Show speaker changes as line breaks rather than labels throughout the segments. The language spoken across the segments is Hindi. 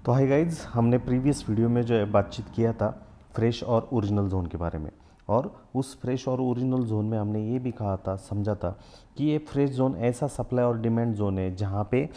तो हाय गाइज, हमने प्रीवियस वीडियो में जो है बातचीत किया था फ्रेश और ओरिजिनल जोन के बारे में। और उस फ्रेश और ओरिजिनल जोन में हमने ये भी कहा था, समझा था कि ये फ्रेश जोन ऐसा सप्लाई और डिमांड जोन है जहाँ पे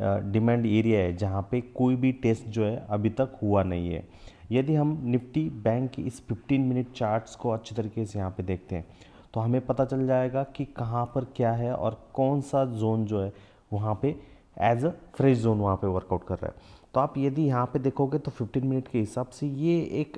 डिमांड एरिया है, जहाँ पे कोई भी टेस्ट जो है अभी तक हुआ नहीं है। यदि हम निफ्टी बैंक की इस 15 मिनट चार्ट्स को अच्छी तरीके से यहाँ पे देखते हैं तो हमें पता चल जाएगा कि कहाँ पर क्या है और कौन सा जोन जो है वहाँ पे एज अ फ्रेश जोन वहाँ पे वर्कआउट कर रहा है। तो आप यदि यहाँ पे देखोगे तो 15 मिनट के हिसाब से ये एक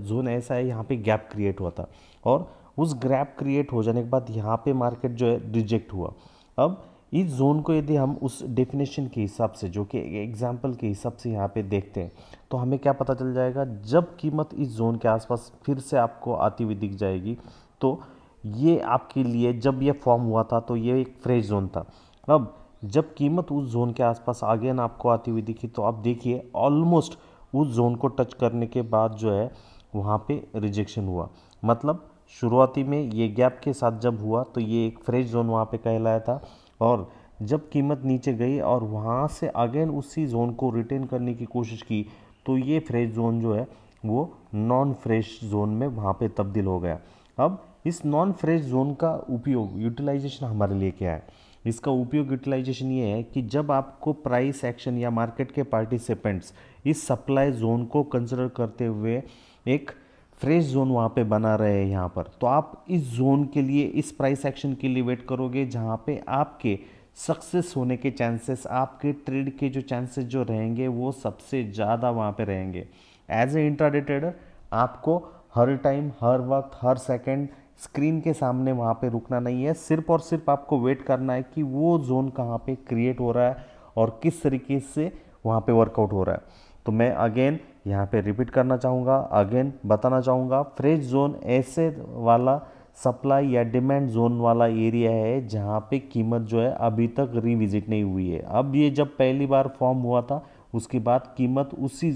जोन ऐसा है, यहाँ पे गैप क्रिएट हुआ था और उस गैप क्रिएट हो जाने के बाद यहाँ पे मार्केट जो है रिजेक्ट हुआ। अब इस जोन को यदि हम उस डेफिनेशन के हिसाब से, जो कि एग्जाम्पल के हिसाब से यहाँ पे देखते हैं, तो हमें क्या पता चल जाएगा, जब कीमत इस जोन के आसपास फिर से आपको आती हुई दिख जाएगी तो ये आपके लिए, जब ये फॉर्म हुआ था तो ये एक फ्रेश जोन था। अब जब कीमत उस जोन के आसपास आगे ना आपको आती हुई दिखी तो आप देखिए ऑलमोस्ट उस जोन को टच करने के बाद जो है वहाँ पे रिजेक्शन हुआ। मतलब शुरुआती में ये गैप के साथ जब हुआ तो ये एक फ्रेश जोन वहाँ पे कहलाया था, और जब कीमत नीचे गई और वहाँ से अगेन उसी जोन को रिटेन करने की कोशिश की तो ये फ्रेश जोन जो है वो नॉन फ्रेश जोन में वहाँ पे तब्दील हो गया। अब इस नॉन फ्रेश जोन का उपयोग, यूटिलाइजेशन हमारे लिए क्या है? इसका उपयोग, यूटिलाइजेशन ये है कि जब आपको प्राइस एक्शन या मार्केट के पार्टिसिपेंट्स इस सप्लाई जोन को कंसिडर करते हुए एक फ्रेश जोन वहाँ पे बना रहे हैं यहाँ पर, तो आप इस जोन के लिए, इस प्राइस एक्शन के लिए वेट करोगे जहाँ पे आपके सक्सेस होने के चांसेस, आपके ट्रेड के जो चांसेस जो रहेंगे वो सबसे ज़्यादा वहाँ पे रहेंगे। एज ए इंट्राडे ट्रेडर आपको हर टाइम, हर वक्त, हर सेकंड स्क्रीन के सामने वहाँ पे रुकना नहीं है। सिर्फ और सिर्फ आपको वेट करना है कि वो जोन कहाँ पे क्रिएट हो रहा है और किस तरीके से वहाँ पे वर्कआउट हो रहा है। तो मैं अगेन यहाँ पे रिपीट करना चाहूँगा, अगेन बताना चाहूँगा, फ्रेश जोन ऐसे वाला सप्लाई या डिमांड जोन वाला एरिया है जहाँ पे कीमत जो है अभी तक रिविजिट नहीं हुई है। अब ये जब पहली बार फॉर्म हुआ था उसके बाद कीमत उसी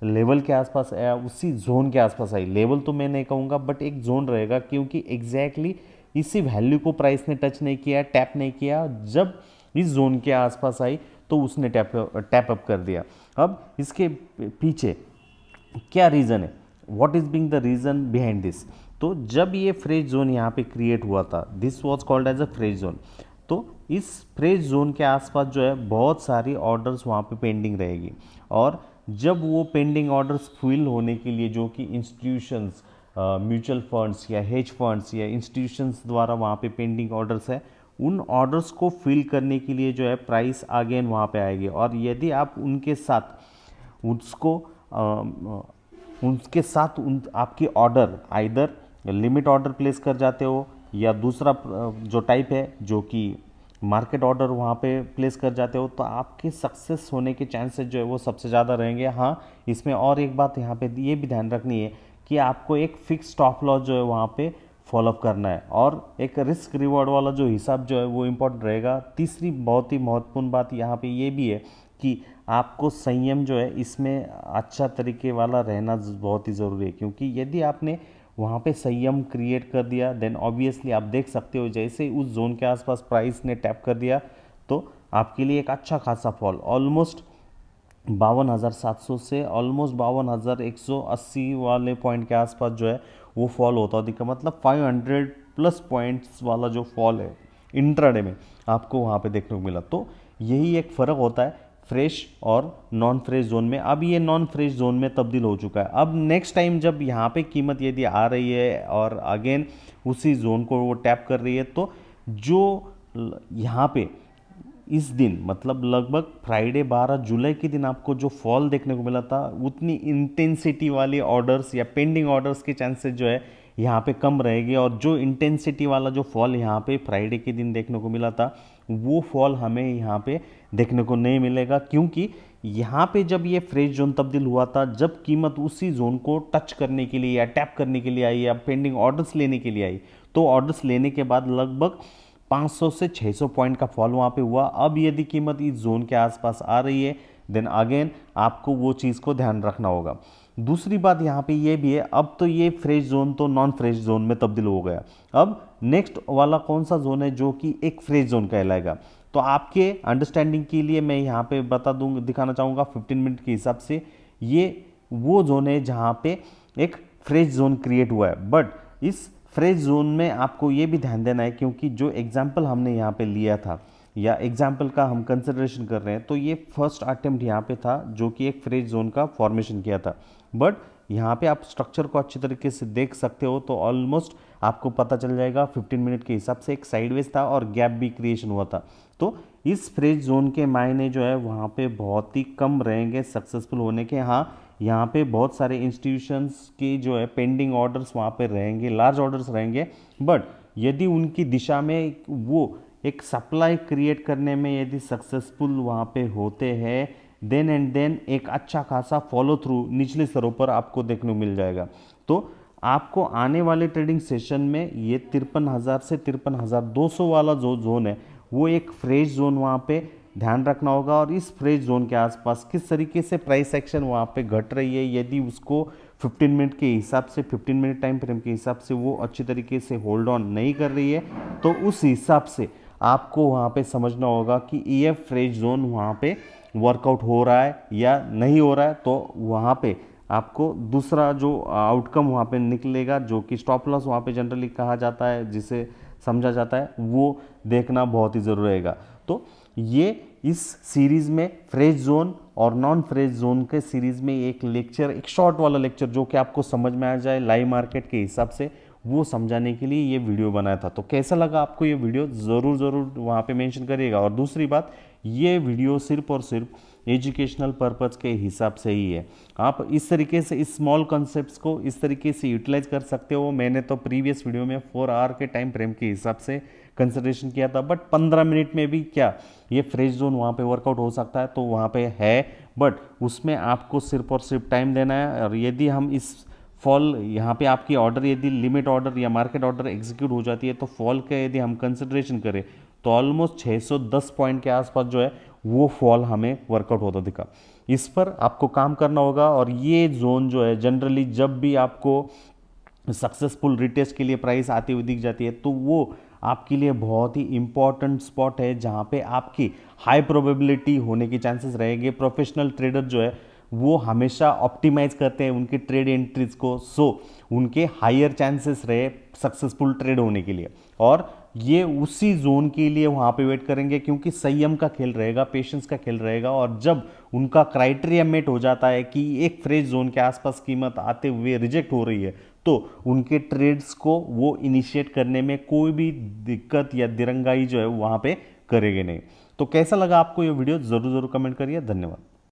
लेवल के आसपास आया, उसी जोन के आसपास आई। लेवल तो मैं नहीं कहूँगा बट एक जोन रहेगा, क्योंकि एग्जैक्टली इसी वैल्यू को प्राइस ने टच नहीं किया, टैप नहीं किया। जब इस जोन के आसपास आई तो उसने टैप अप कर दिया। अब इसके पीछे क्या रीज़न है, what is being the reason behind this? तो जब ये फ्रेश जोन यहाँ पे क्रिएट हुआ था, this was called as a fresh zone. तो इस फ्रेश जोन के आसपास जो है बहुत सारी ऑर्डर्स वहाँ पे पेंडिंग रहेगी, और जब वो पेंडिंग ऑर्डर्स फिल होने के लिए, जो कि इंस्टीट्यूशंस, म्यूचुअल फंड्स या हेज फंड्स या इंस्टीट्यूशंस द्वारा वहाँ पे पेंडिंग ऑर्डर्स है, उन ऑर्डर्स को फिल करने के लिए जो है प्राइस अगेन वहाँ पे आएगी। और यदि आप उनके साथ उसको उनके साथ आपकी order either limit order place कर जाते हो, या दूसरा जो टाइप है जो कि मार्केट ऑर्डर वहाँ पे प्लेस कर जाते हो, तो आपके सक्सेस होने के चांसेस जो है वो सबसे ज़्यादा रहेंगे। हाँ, इसमें और एक बात यहाँ पे ये भी ध्यान रखनी है कि आपको एक फिक्स स्टॉप लॉस जो है वहाँ पे फॉलोअप करना है, और एक रिस्क रिवॉर्ड वाला जो हिसाब जो है वो इम्पोर्टेंट रहेगा। तीसरी बहुत ही महत्वपूर्ण बात यहाँ पे ये भी है कि आपको संयम जो है इसमें अच्छा तरीके वाला रहना बहुत ही ज़रूरी है, क्योंकि यदि आपने वहाँ पे संयम क्रिएट कर दिया देन ऑब्वियसली आप देख सकते हो जैसे ही उस जोन के आसपास प्राइस ने टैप कर दिया तो आपके लिए एक अच्छा खासा फॉल, ऑलमोस्ट 52,700 से ऑलमोस्ट 52,180 वाले पॉइंट के आसपास जो है वो फॉल होता दिखा। मतलब 500 प्लस पॉइंट्स वाला जो फॉल है इंट्राडे में आपको वहाँ पे देखने को मिला। तो यही एक फ़र्क होता है फ्रेश और नॉन फ्रेश जोन में। अब ये नॉन फ्रेश जोन में तब्दील हो चुका है। अब नेक्स्ट टाइम जब यहाँ पे कीमत यदि आ रही है और अगेन उसी जोन को वो टैप कर रही है, तो जो यहाँ पे इस दिन, मतलब लगभग फ्राइडे 12 जुलाई के दिन आपको जो फॉल देखने को मिला था, उतनी इंटेंसिटी वाले ऑर्डर्स या पेंडिंग ऑर्डर्स के चांसेस जो है यहाँ पे कम रहेगी। और जो इंटेंसिटी वाला जो फॉल यहाँ पे फ्राइडे के दिन देखने को मिला था वो फॉल हमें यहाँ पे देखने को नहीं मिलेगा, क्योंकि यहाँ पे जब ये फ्रेश जोन तब्दील हुआ था, जब कीमत उसी जोन को टच करने के लिए या टैप करने के लिए आई या पेंडिंग ऑर्डर्स लेने के लिए आई, तो ऑर्डर्स लेने के बाद लगभग 500 से 600 पॉइंट का फॉल वहाँ पे हुआ। अब यदि कीमत इस जोन के आसपास आ रही है देन अगेन आपको वो चीज़ को ध्यान रखना होगा। दूसरी बात यहाँ पे ये भी है, अब तो ये फ्रेश जोन तो नॉन फ्रेश जोन में तब्दील हो गया। अब नेक्स्ट वाला कौन सा जोन है जो कि एक फ्रेश जोन कहलाएगा? तो आपके अंडरस्टैंडिंग के लिए मैं यहाँ पे दिखाना चाहूँगा 15 मिनट के हिसाब से ये वो जोन है जहाँ पे एक फ्रेश जोन क्रिएट हुआ है। बट इस फ्रेश जोन में आपको ये भी ध्यान देना है, क्योंकि जो एग्जाम्पल हमने यहाँ पे लिया था या एग्जाम्पल का हम कंसिडरेशन कर रहे हैं, तो ये फर्स्ट अटेम्प्ट यहाँ पे था जो कि एक फ्रेश जोन का फॉर्मेशन किया था। बट यहाँ पे आप स्ट्रक्चर को अच्छी तरीके से देख सकते हो तो ऑलमोस्ट आपको पता चल जाएगा 15 मिनट के हिसाब से एक साइडवेज था और गैप भी क्रिएशन हुआ था। तो इस फ्रेश जोन के मायने जो है वहाँ पे बहुत ही कम रहेंगे सक्सेसफुल होने के। हाँ, यहाँ पे बहुत सारे इंस्टीट्यूशंस के जो है पेंडिंग ऑर्डर्स वहाँ पे रहेंगे, लार्ज ऑर्डर्स रहेंगे। बट यदि उनकी दिशा में वो एक सप्लाई क्रिएट करने में यदि सक्सेसफुल वहाँ पे होते हैं, देन एंड देन एक अच्छा खासा फॉलो थ्रू निचले स्तरों पर आपको देखने को मिल जाएगा। तो आपको आने वाले ट्रेडिंग सेशन में ये 53,000 से 53,200 वाला जो जोन है वो एक फ्रेश जोन वहाँ पे ध्यान रखना होगा। और इस फ्रेश जोन के आसपास किस तरीके से प्राइस एक्शन वहाँ पे घट रही है, यदि उसको 15 मिनट के हिसाब से 15 मिनट टाइम फ्रेम के हिसाब से वो अच्छी तरीके से होल्ड ऑन नहीं कर रही है, तो उस हिसाब से आपको वहाँ पे समझना होगा कि ये फ्रेश जोन वहाँ पे वर्कआउट हो रहा है या नहीं हो रहा है। तो वहाँ पे आपको दूसरा जो आउटकम वहाँ पे निकलेगा, जो कि स्टॉप लॉस वहाँ पे जनरली कहा जाता है, जिसे समझा जाता है, वो देखना बहुत ही ज़रूरी रहेगा। तो ये इस सीरीज़ में फ्रेश जोन और नॉन फ्रेश जोन के सीरीज़ में एक लेक्चर, एक शॉर्ट वाला लेक्चर जो कि आपको समझ में आ जाए लाइव मार्केट के हिसाब से, वो समझाने के लिए ये वीडियो बनाया था। तो कैसा लगा आपको ये वीडियो ज़रूर वहाँ पे मेंशन करिएगा। और दूसरी बात, ये वीडियो सिर्फ और सिर्फ एजुकेशनल पर्पज़ के हिसाब से ही है। आप इस तरीके से इस स्मॉल कॉन्सेप्ट्स को इस तरीके से यूटिलाइज कर सकते हो। मैंने तो प्रीवियस वीडियो में 4 आवर के टाइम फ्रेम के हिसाब से कंसिडरेशन किया था, बट 15 मिनट में भी क्या ये फ्रेश जोन वहाँ पे वर्कआउट हो सकता है, तो वहाँ पे है। बट उसमें आपको सिर्फ और सिर्फ टाइम देना है। और यदि हम इस फॉल यहाँ पे आपकी ऑर्डर यदि लिमिट ऑर्डर या मार्केट ऑर्डर एग्जीक्यूट हो जाती है, तो फॉल का यदि हम कंसिडरेशन करें तो ऑलमोस्ट 610 पॉइंट के आसपास जो है वो फॉल हमें वर्कआउट होता दिखा। इस पर आपको काम करना होगा। और ये जोन जो है जनरली जब भी आपको सक्सेसफुल रिटेस्ट के लिए प्राइस आती हुई दिख जाती है, तो वो आपके लिए बहुत ही इंपॉर्टेंट स्पॉट है जहाँ पे आपकी हाई प्रोबेबिलिटी होने की चांसेस रहेंगे। प्रोफेशनल ट्रेडर जो है वो हमेशा ऑप्टिमाइज करते हैं उनके ट्रेड एंट्रीज को, सो उनके हायर चांसेस रहे सक्सेसफुल ट्रेड होने के लिए। और ये उसी जोन के लिए वहाँ पे वेट करेंगे, क्योंकि संयम का खेल रहेगा, पेशेंस का खेल रहेगा। और जब उनका क्राइटेरिया मेट हो जाता है कि एक फ्रेश जोन के आसपास कीमत आते हुए रिजेक्ट हो रही है, तो उनके ट्रेड्स को वो इनिशिएट करने में कोई भी दिक्कत या दिरंगाई जो है वहाँ पे करेंगे नहीं। तो कैसा लगा आपको ये वीडियो ज़रूर कमेंट करिए। धन्यवाद।